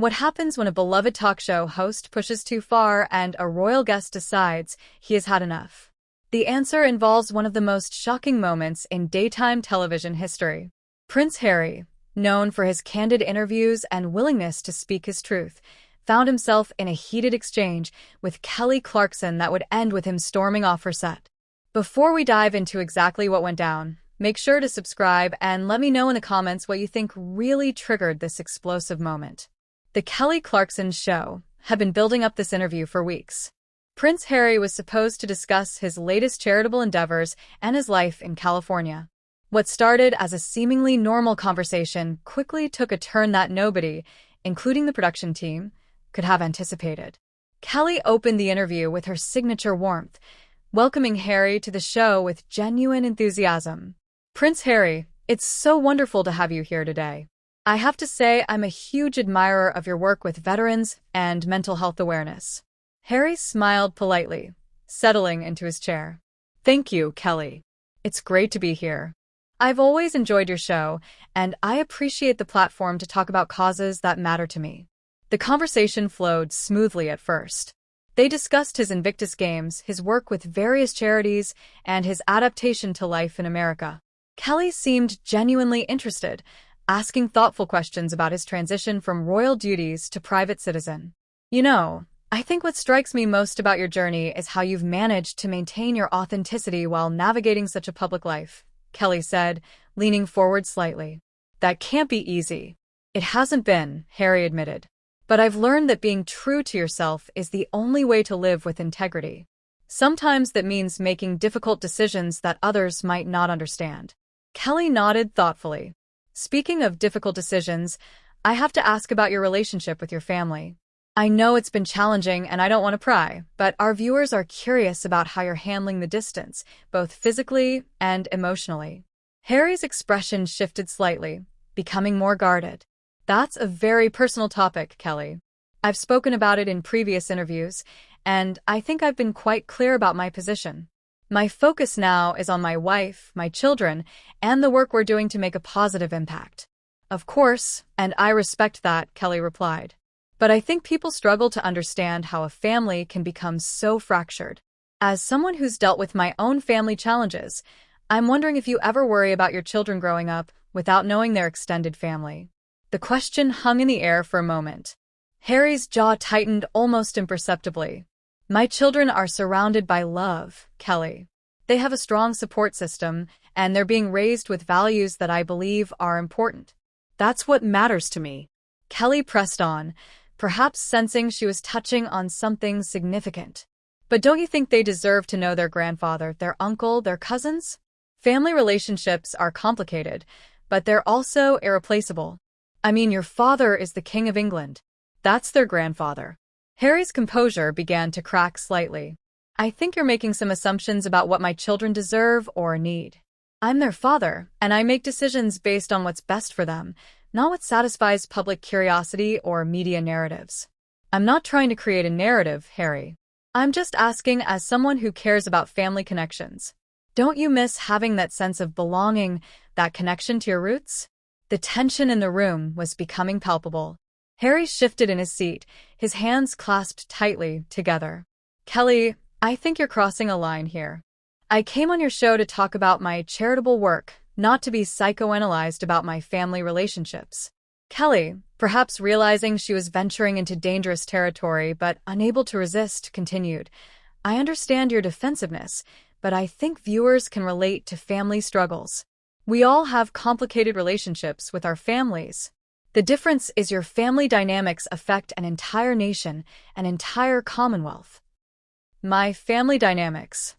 What happens when a beloved talk show host pushes too far and a royal guest decides he has had enough? The answer involves one of the most shocking moments in daytime television history. Prince Harry, known for his candid interviews and willingness to speak his truth, found himself in a heated exchange with Kelly Clarkson that would end with him storming off her set. Before we dive into exactly what went down, make sure to subscribe and let me know in the comments what you think really triggered this explosive moment. The Kelly Clarkson Show had been building up this interview for weeks. Prince Harry was supposed to discuss his latest charitable endeavors and his life in California. What started as a seemingly normal conversation quickly took a turn that nobody, including the production team, could have anticipated. Kelly opened the interview with her signature warmth, welcoming Harry to the show with genuine enthusiasm. "Prince Harry, it's so wonderful to have you here today. I have to say I'm a huge admirer of your work with veterans and mental health awareness." Harry smiled politely, settling into his chair. "Thank you, Kelly. It's great to be here. I've always enjoyed your show, and I appreciate the platform to talk about causes that matter to me." The conversation flowed smoothly at first. They discussed his Invictus Games, his work with various charities, and his adaptation to life in America. Kelly seemed genuinely interested, asking thoughtful questions about his transition from royal duties to private citizen. I think what strikes me most about your journey is how you've managed to maintain your authenticity while navigating such a public life," Kelly said, leaning forward slightly. "That can't be easy." "It hasn't been," Harry admitted. "But I've learned that being true to yourself is the only way to live with integrity. Sometimes that means making difficult decisions that others might not understand." Kelly nodded thoughtfully. "Speaking of difficult decisions, I have to ask about your relationship with your family. I know it's been challenging and I don't want to pry, but our viewers are curious about how you're handling the distance, both physically and emotionally." Harry's expression shifted slightly, becoming more guarded. "That's a very personal topic, Kelly. I've spoken about it in previous interviews, and I think I've been quite clear about my position. My focus now is on my wife, my children, and the work we're doing to make a positive impact." "Of course, and I respect that," Kelly replied. "But I think people struggle to understand how a family can become so fractured. As someone who's dealt with my own family challenges, I'm wondering if you ever worry about your children growing up without knowing their extended family." The question hung in the air for a moment. Harry's jaw tightened almost imperceptibly. "My children are surrounded by love, Kelly. They have a strong support system, and they're being raised with values that I believe are important. That's what matters to me." Kelly pressed on, perhaps sensing she was touching on something significant. "But don't you think they deserve to know their grandfather, their uncle, their cousins? Family relationships are complicated, but they're also irreplaceable. I mean, your father is the King of England. That's their grandfather." Harry's composure began to crack slightly. "I think you're making some assumptions about what my children deserve or need. I'm their father, and I make decisions based on what's best for them, not what satisfies public curiosity or media narratives." "I'm not trying to create a narrative, Harry. I'm just asking as someone who cares about family connections. Don't you miss having that sense of belonging, that connection to your roots?" The tension in the room was becoming palpable. Harry shifted in his seat, his hands clasped tightly together. "Kelly, I think you're crossing a line here. I came on your show to talk about my charitable work, not to be psychoanalyzed about my family relationships." Kelly, perhaps realizing she was venturing into dangerous territory but unable to resist, continued, "I understand your defensiveness, but I think viewers can relate to family struggles. We all have complicated relationships with our families. The difference is your family dynamics affect an entire nation, an entire commonwealth." "My family dynamics?"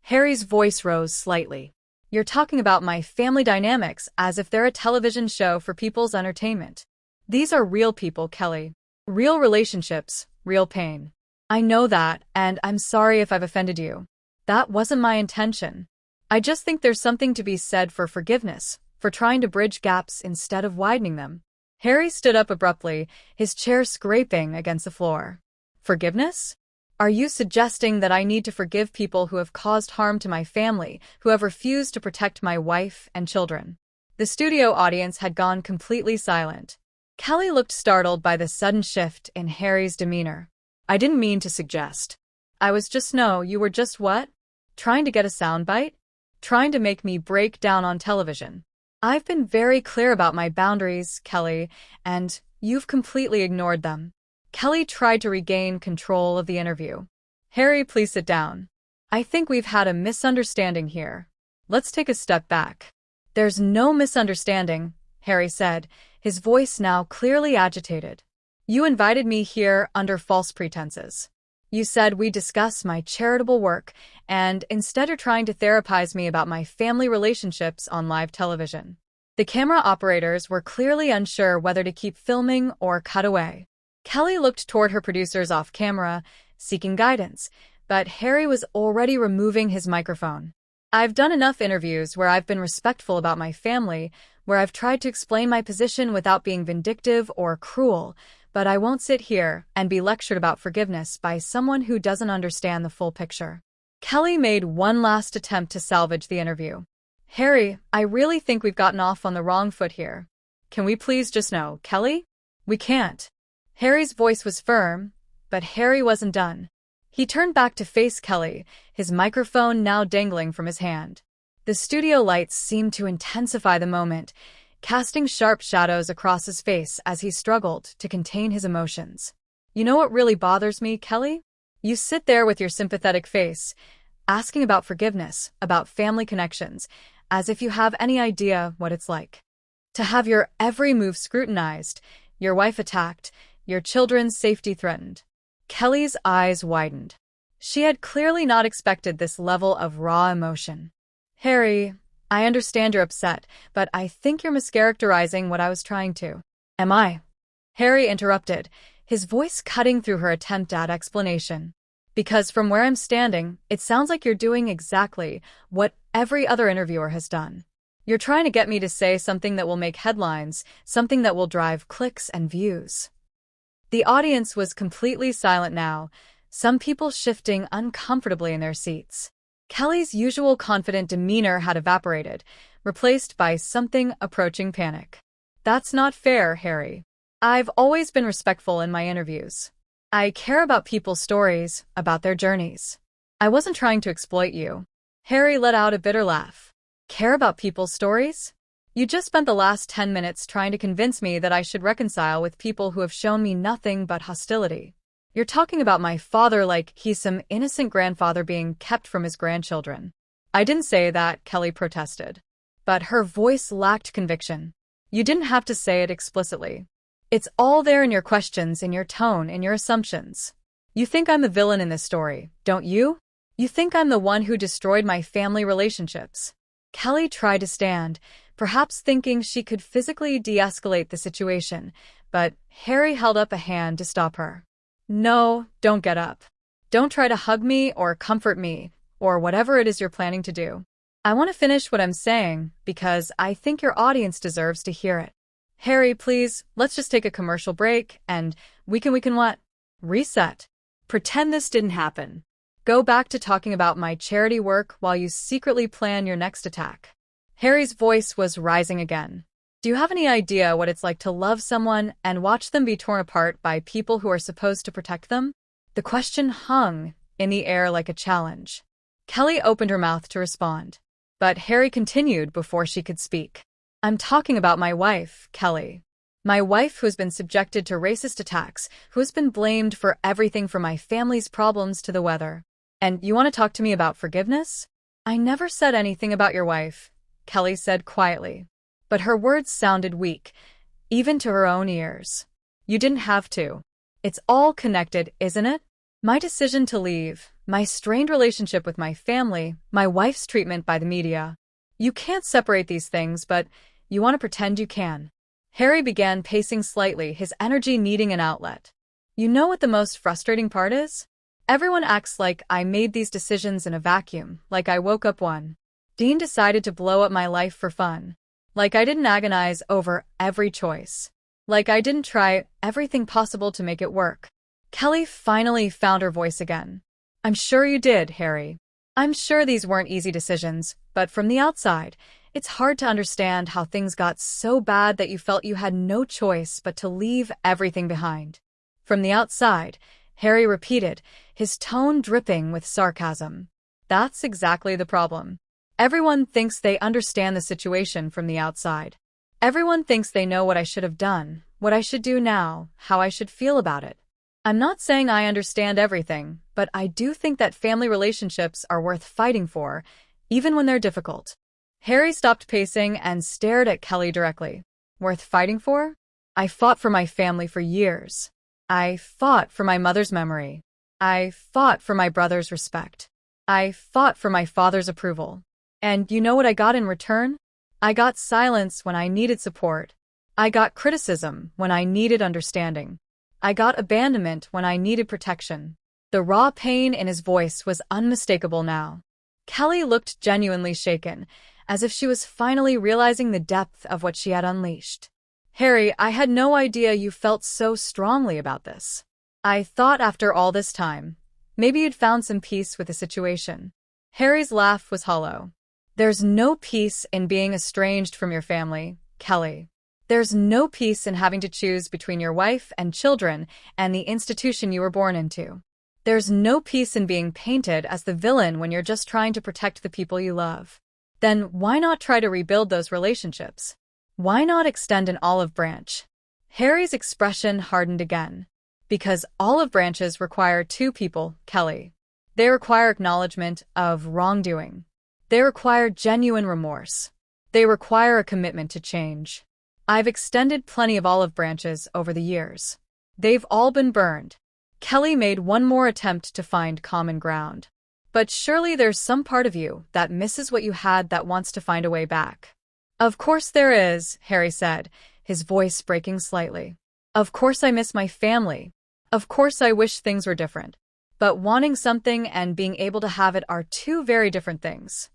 Harry's voice rose slightly. "You're talking about my family dynamics as if they're a television show for people's entertainment. These are real people, Kelly. Real relationships, real pain. I know that, and I'm sorry if I've offended you. That wasn't my intention. I just think there's something to be said for forgiveness, for trying to bridge gaps instead of widening them." Harry stood up abruptly, his chair scraping against the floor. "Forgiveness? Are you suggesting that I need to forgive people who have caused harm to my family, who have refused to protect my wife and children?" The studio audience had gone completely silent. Kelly looked startled by the sudden shift in Harry's demeanor. I didn't mean to suggest. I was just no, you were just what? Trying to get a soundbite? Trying to make me break down on television. I've been very clear about my boundaries, Kelly, and you've completely ignored them. Kelly tried to regain control of the interview. Harry, please sit down. I think we've had a misunderstanding here. Let's take a step back. There's no misunderstanding, Harry said, his voice now clearly agitated. You invited me here under false pretenses. You said we discuss my charitable work, and instead you're trying to therapize me about my family relationships on live television. The camera operators were clearly unsure whether to keep filming or cut away. Kelly looked toward her producers off camera, seeking guidance, but Harry was already removing his microphone. I've done enough interviews where I've been respectful about my family, where I've tried to explain my position without being vindictive or cruel, but I won't sit here and be lectured about forgiveness by someone who doesn't understand the full picture. Kelly made one last attempt to salvage the interview. Harry, I really think we've gotten off on the wrong foot here. Can we please just know, Kelly? We can't. Harry's voice was firm, but Harry wasn't done. He turned back to face Kelly, his microphone now dangling from his hand. The studio lights seemed to intensify the moment, casting sharp shadows across his face as he struggled to contain his emotions. You know what really bothers me, Kelly? You sit there with your sympathetic face, asking about forgiveness, about family connections, as if you have any idea what it's like. To have your every move scrutinized, your wife attacked, your children's safety threatened. Kelly's eyes widened. She had clearly not expected this level of raw emotion. Harry, I understand you're upset, but I think you're mischaracterizing what I was trying to. Am I? Harry interrupted, his voice cutting through her attempt at explanation. Because from where I'm standing, it sounds like you're doing exactly what every other interviewer has done. You're trying to get me to say something that will make headlines, something that will drive clicks and views. The audience was completely silent now, some people shifting uncomfortably in their seats. Kelly's usual confident demeanor had evaporated, replaced by something approaching panic. That's not fair, Harry. I've always been respectful in my interviews. I care about people's stories, about their journeys. I wasn't trying to exploit you. Harry let out a bitter laugh. Care about people's stories? You just spent the last 10 minutes trying to convince me that I should reconcile with people who have shown me nothing but hostility. You're talking about my father like he's some innocent grandfather being kept from his grandchildren. I didn't say that, Kelly protested. But her voice lacked conviction. You didn't have to say it explicitly. It's all there in your questions, in your tone, in your assumptions. You think I'm the villain in this story, don't you? You think I'm the one who destroyed my family relationships. Kelly tried to stand, perhaps thinking she could physically de-escalate the situation, but Harry held up a hand to stop her. No, don't get up. Don't try to hug me or comfort me, or whatever it is you're planning to do. I want to finish what I'm saying, because I think your audience deserves to hear it. Harry, please, let's just take a commercial break, and we can what? Reset. Pretend this didn't happen. Go back to talking about my charity work while you secretly plan your next attack. Harry's voice was rising again. Do you have any idea what it's like to love someone and watch them be torn apart by people who are supposed to protect them? The question hung in the air like a challenge. Kelly opened her mouth to respond, but Harry continued before she could speak. I'm talking about my wife, Kelly. My wife who's been subjected to racist attacks, who's been blamed for everything from my family's problems to the weather. And you want to talk to me about forgiveness? I never said anything about your wife, Kelly said quietly. But her words sounded weak, even to her own ears. You didn't have to. It's all connected, isn't it? My decision to leave, my strained relationship with my family, my wife's treatment by the media. You can't separate these things, but you want to pretend you can. Harry began pacing slightly, his energy needing an outlet. You know what the most frustrating part is? Everyone acts like I made these decisions in a vacuum, like I woke up one. Dean decided to blow up my life for fun. Like I didn't agonize over every choice. Like I didn't try everything possible to make it work. Kelly finally found her voice again. I'm sure you did, Harry. I'm sure these weren't easy decisions, but from the outside, It's hard to understand how things got so bad that you felt you had no choice but to leave everything behind. From the outside, Harry repeated, his tone dripping with sarcasm. That's exactly the problem. Everyone thinks they understand the situation from the outside. Everyone thinks they know what I should have done, what I should do now, how I should feel about it. I'm not saying I understand everything, but I do think that family relationships are worth fighting for, even when they're difficult. Harry stopped pacing and stared at Kelly directly. Worth fighting for? I fought for my family for years. I fought for my mother's memory. I fought for my brother's respect. I fought for my father's approval. And you know what I got in return? I got silence when I needed support. I got criticism when I needed understanding. I got abandonment when I needed protection. The raw pain in his voice was unmistakable now. Kelly looked genuinely shaken, as if she was finally realizing the depth of what she had unleashed. Harry, I had no idea you felt so strongly about this. I thought after all this time, maybe you'd found some peace with the situation. Harry's laugh was hollow. There's no peace in being estranged from your family, Kelly. There's no peace in having to choose between your wife and children and the institution you were born into. There's no peace in being painted as the villain when you're just trying to protect the people you love. Then why not try to rebuild those relationships? Why not extend an olive branch? Harry's expression hardened again. Because olive branches require two people, Kelly. They require acknowledgement of wrongdoing. They require genuine remorse. They require a commitment to change. I've extended plenty of olive branches over the years. They've all been burned. Kelly made one more attempt to find common ground. But surely there's some part of you that misses what you had that wants to find a way back. Of course there is, Harry said, his voice breaking slightly. Of course I miss my family. Of course I wish things were different. But wanting something and being able to have it are two very different things.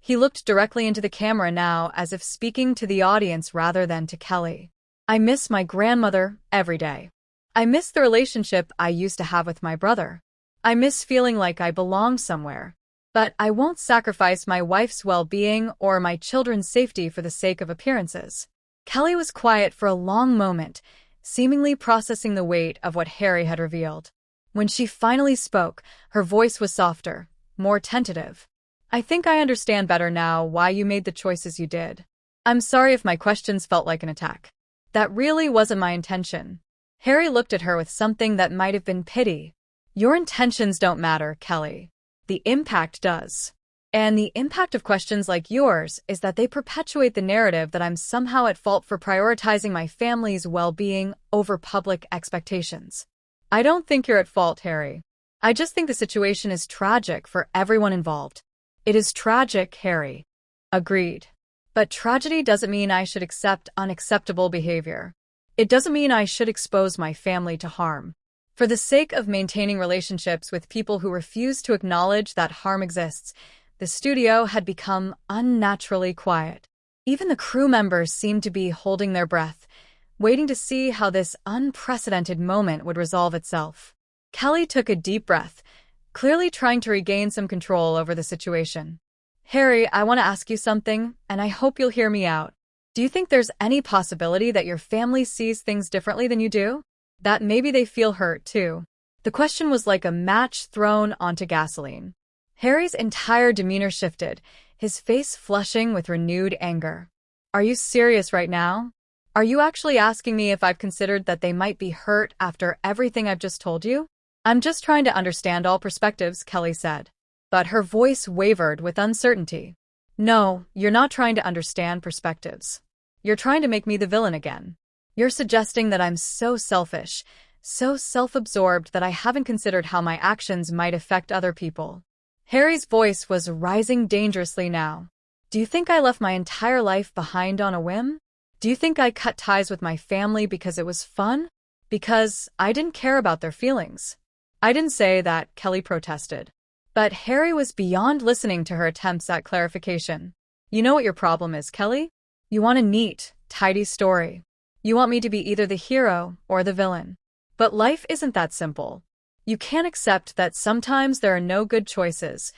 He looked directly into the camera now, as if speaking to the audience rather than to Kelly. I miss my grandmother every day. I miss the relationship I used to have with my brother. I miss feeling like I belonged somewhere. But I won't sacrifice my wife's well-being or my children's safety for the sake of appearances. Kelly was quiet for a long moment, seemingly processing the weight of what Harry had revealed. When she finally spoke, her voice was softer, more tentative. I think I understand better now why you made the choices you did. I'm sorry if my questions felt like an attack. That really wasn't my intention. Harry looked at her with something that might have been pity. Your intentions don't matter, Kelly. The impact does. And the impact of questions like yours is that they perpetuate the narrative that I'm somehow at fault for prioritizing my family's well-being over public expectations. I don't think you're at fault, Harry. I just think the situation is tragic for everyone involved. It is tragic, Harry. Agreed. But tragedy doesn't mean I should accept unacceptable behavior. It doesn't mean I should expose my family to harm. For the sake of maintaining relationships with people who refuse to acknowledge that harm exists, the studio had become unnaturally quiet. Even the crew members seemed to be holding their breath, waiting to see how this unprecedented moment would resolve itself. Kelly took a deep breath, clearly trying to regain some control over the situation. Harry, I want to ask you something, and I hope you'll hear me out. Do you think there's any possibility that your family sees things differently than you do? That maybe they feel hurt, too? The question was like a match thrown onto gasoline. Harry's entire demeanor shifted, his face flushing with renewed anger. Are you serious right now? Are you actually asking me if I've considered that they might be hurt after everything I've just told you? I'm just trying to understand all perspectives, Kelly said. But her voice wavered with uncertainty. No, you're not trying to understand perspectives. You're trying to make me the villain again. You're suggesting that I'm so selfish, so self-absorbed that I haven't considered how my actions might affect other people. Harry's voice was rising dangerously now. Do you think I left my entire life behind on a whim? Do you think I cut ties with my family because it was fun? Because I didn't care about their feelings? I didn't say that, Kelly protested. But Harry was beyond listening to her attempts at clarification. You know what your problem is, Kelly? You want a neat, tidy story. You want me to be either the hero or the villain. But life isn't that simple. You can't accept that sometimes there are no good choices,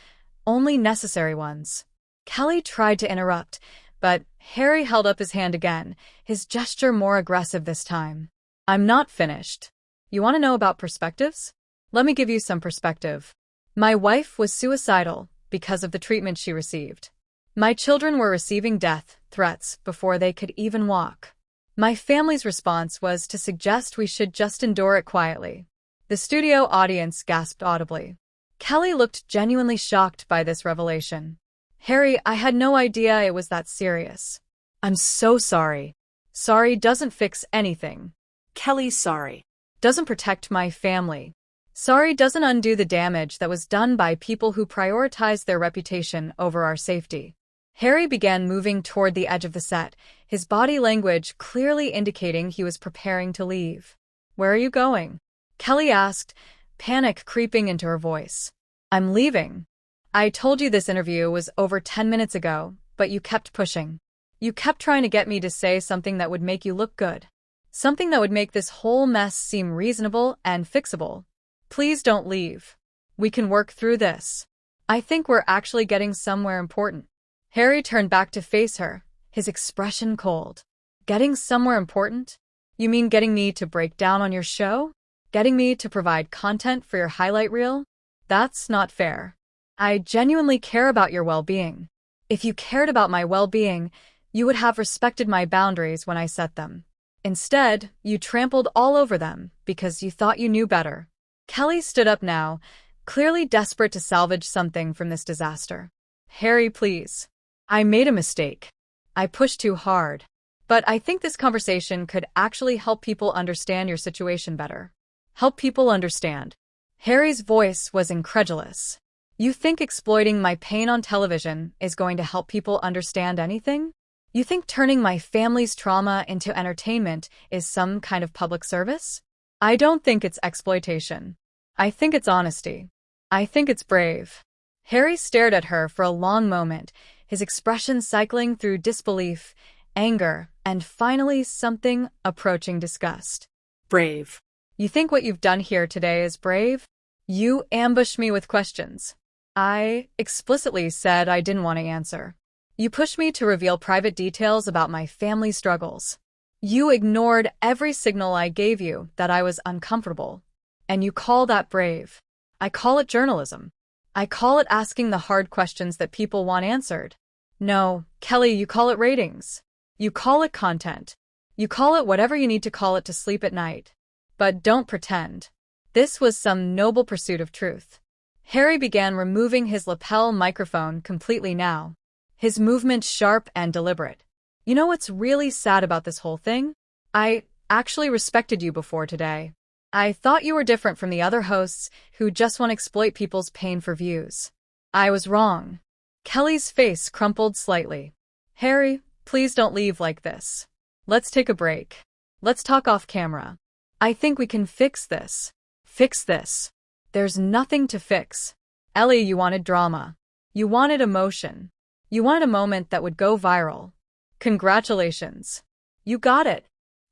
only necessary ones. Kelly tried to interrupt, But Harry held up his hand again, his gesture more aggressive this time. I'm not finished. You want to know about perspectives? Let me give you some perspective. My wife was suicidal because of the treatment she received. My children were receiving death threats before they could even walk. My family's response was to suggest we should just endure it quietly. The studio audience gasped audibly. Kelly looked genuinely shocked by this revelation. Harry, I had no idea it was that serious. I'm so sorry. Sorry doesn't fix anything. Kelly's sorry. Doesn't protect my family. Sorry doesn't undo the damage that was done by people who prioritized their reputation over our safety. Harry began moving toward the edge of the set, his body language clearly indicating he was preparing to leave. Where are you going? Kelly asked, panic creeping into her voice. I'm leaving. I told you this interview was over 10 minutes ago, but you kept pushing. You kept trying to get me to say something that would make you look good. Something that would make this whole mess seem reasonable and fixable. Please don't leave. We can work through this. I think we're actually getting somewhere important. Harry turned back to face her, his expression cold. Getting somewhere important? You mean getting me to break down on your show? Getting me to provide content for your highlight reel? That's not fair. I genuinely care about your well-being. If you cared about my well-being, you would have respected my boundaries when I set them. Instead, you trampled all over them because you thought you knew better. Kelly stood up now, clearly desperate to salvage something from this disaster. Harry, please. I made a mistake. I pushed too hard. But I think this conversation could actually help people understand your situation better. Help people understand. Harry's voice was incredulous. You think exploiting my pain on television is going to help people understand anything? You think turning my family's trauma into entertainment is some kind of public service? I don't think it's exploitation. I think it's honesty. I think it's brave. Harry stared at her for a long moment, his expression cycling through disbelief, anger, and finally something approaching disgust. Brave. You think what you've done here today is brave? You ambushed me with questions. I explicitly said I didn't want to answer. You pushed me to reveal private details about my family's struggles. You ignored every signal I gave you that I was uncomfortable. And you call that brave. I call it journalism. I call it asking the hard questions that people want answered. No, Kelly, you call it ratings. You call it content. You call it whatever you need to call it to sleep at night. But don't pretend. This was some noble pursuit of truth. Harry began removing his lapel microphone completely now, his movement sharp and deliberate. You know what's really sad about this whole thing? I actually respected you before today. I thought you were different from the other hosts who just want to exploit people's pain for views. I was wrong. Kelly's face crumpled slightly. Harry, please don't leave like this. Let's take a break. Let's talk off camera. I think we can fix this. Fix this. There's nothing to fix. Ellie, you wanted drama. You wanted emotion. You wanted a moment that would go viral. Congratulations. You got it.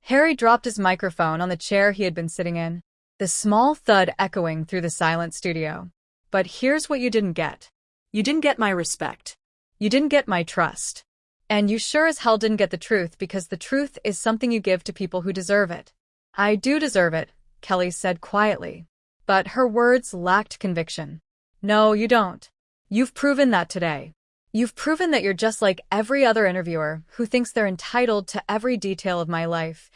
Harry dropped his microphone on the chair he had been sitting in, the small thud echoing through the silent studio. But here's what you didn't get. You didn't get my respect. You didn't get my trust. And you sure as hell didn't get the truth, because the truth is something you give to people who deserve it. I do deserve it, Kelly said quietly. But her words lacked conviction. No, you don't. You've proven that today. You've proven that you're just like every other interviewer who thinks they're entitled to every detail of my life,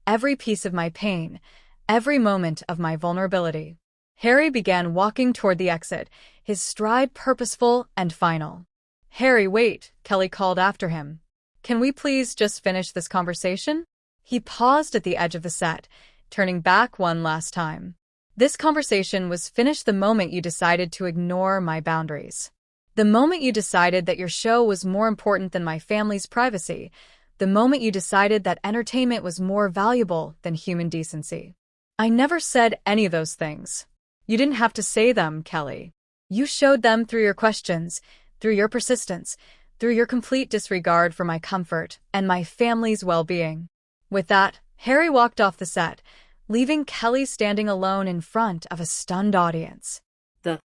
every piece of my pain, every moment of my vulnerability. Harry began walking toward the exit, his stride purposeful and final. Harry, wait, Kelly called after him. Can we please just finish this conversation? He paused at the edge of the set, turning back one last time. This conversation was finished the moment you decided to ignore my boundaries. The moment you decided that your show was more important than my family's privacy. The moment you decided that entertainment was more valuable than human decency. I never said any of those things. You didn't have to say them, Kelly. You showed them through your questions, through your persistence, through your complete disregard for my comfort and my family's well-being. With that, Harry walked off the set, leaving Kelly standing alone in front of a stunned audience. The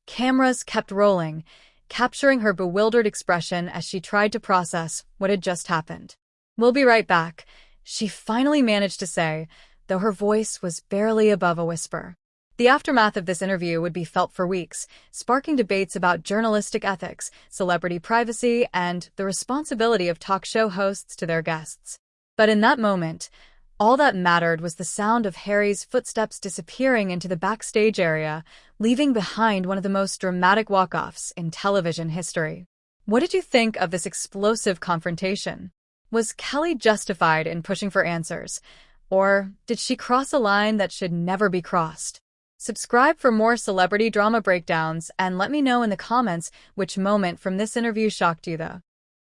cameras kept rolling, capturing her bewildered expression as she tried to process what had just happened. "We'll be right back," she finally managed to say, though her voice was barely above a whisper. The aftermath of this interview would be felt for weeks, sparking debates about journalistic ethics, celebrity privacy, and the responsibility of talk show hosts to their guests. But in that moment, all that mattered was the sound of Harry's footsteps disappearing into the backstage area, leaving behind one of the most dramatic walk-offs in television history. What did you think of this explosive confrontation? Was Kelly justified in pushing for answers, or did she cross a line that should never be crossed? Subscribe for more celebrity drama breakdowns and let me know in the comments which moment from this interview shocked you, though.